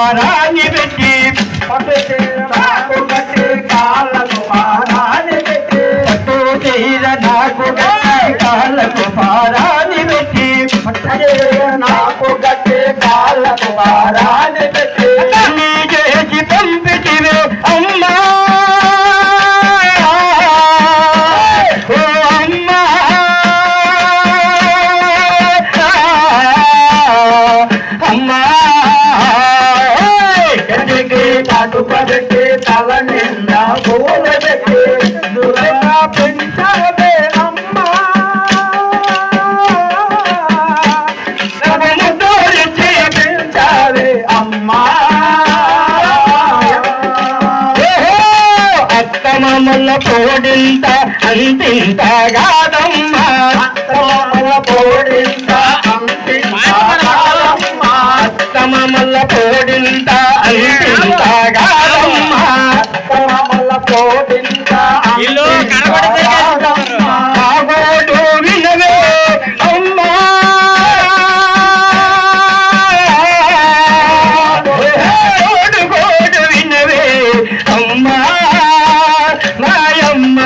భారాన్ని పెట్టి పట్టు చీర నాకు కట్టి కాళ్ళకు భారాన్ని పెట్టి పట్టు చీర నాకు కట్టి కాళ్ళకు భారాన్ని పెట్టి పట్టు చీర నాకు కట్టి కాళ్ళకు భారాన్ని పెట్టి నీ చేసి పంపితివే అమ్మా పెట్టి తల నిండా పూల పెట్టి దురగా పెంచావే అమ్మా ముద్దోలిచ్చి పెంచావే అమ్మా అత్తమల పోడింత అంతింత కాదమ్మా అత్తమల పోడింత అంతింత కాదమ్మా అత్తమల పోడింత అంతింత కాదమ్మా అత్తమల పోడింత ఇల్లు కనబడితే వినవే అమ్మా గోడు వినవే అమ్మా నాయమ్మ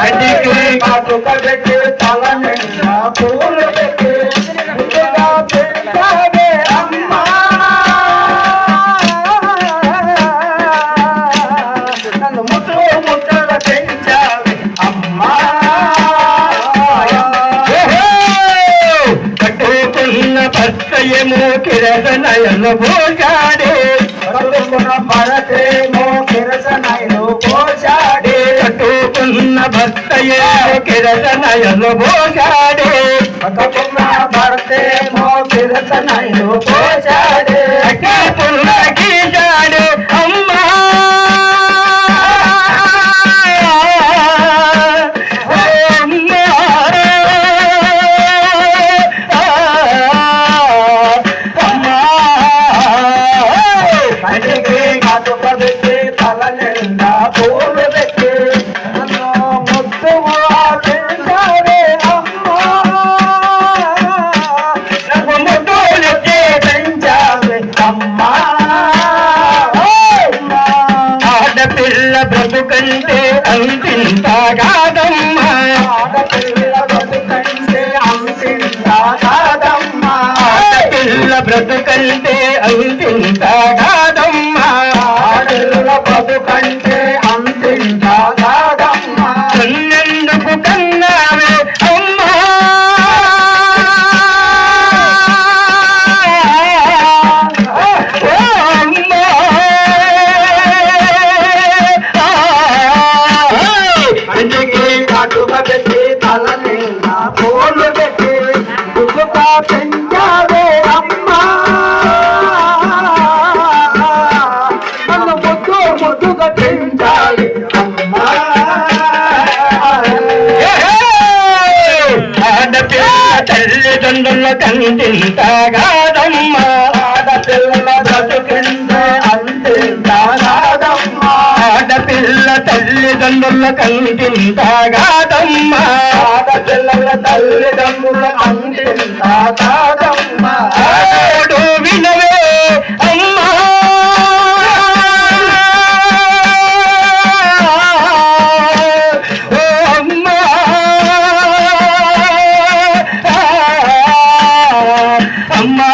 అడిగి కాటుక పెట్టి తల నిండా పూలు పెట్టి ముద్దగా పెంచావే అమ్మా నన్ను ముద్దగా పెంచావే అమ్మా కట్టుకున్న భర్తయేమో కిరసనయను పోషాడే కట్టుకున్న భరతేమో కిరసనయను పోషాడే కట్టుకున్న భర్తయేమో కిరసనయను పోషాడే కట్టుకున్న భర్తేమో కిరసనయను పోషాడే కట్టుకున్న గీషాడే అమ్మా తల నిండా పూలు పెట్టి నన్ను ముద్దుగా పెంచావే అమ్మా నన్ను ముద్దులెత్తి పెంచావే అమ్మా ఆడపిల్ల బ్రతుకంటే అంతింత కాదమ్మా ఆడపిల్ల బ్రతుకంటే అంతింత కాదమ్మా ఆడపిల్ల బ్రతుకంటే అంతింత కాదమ్మా ఆడపిల్ల బ్రతుకంటే అంతింత కాదమ్మా కన్నెందుకు కన్నావే అమ్మా కాటుక పెట్టి తల నిండా పూలు పెట్టి దుఃఖగా పెంచావే అమ్మా నన్ను ముద్దుగా పెంచాలి అమ్మా ఆడపిల్ల తల్లిదండ్రుల కంటింత కాదమ్మా ఆడపిల్లల బ్రతుకింటే అంతింత కాదమ్మా ఆడపిల్ల తల్లిదండ్రుల కంటింత కాదమ్మా ఆడపిల్లల తల్లిదండ్రుల అంతింత కాదమ్మా వినవే అమ్మా అమ్మా అమ్మా